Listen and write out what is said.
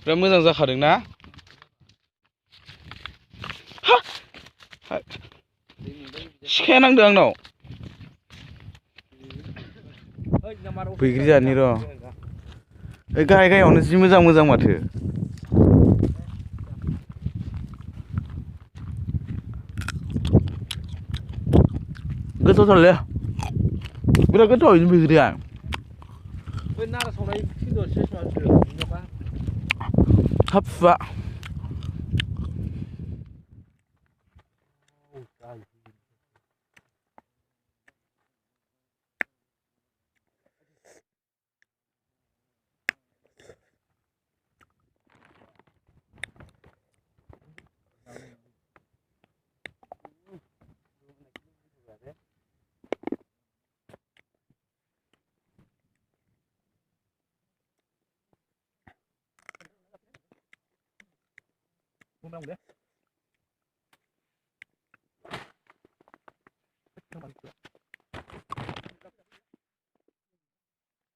बिराद मोजां जाखादों ना? सिखाया नांदों आंनाव बैग्रि जानि र' ओइ गाहाय गाहायावनो जि मोजां मोजां माथो गोथावथारलै बिराद गोथाव बिनि बैग्रिया थाब फुवा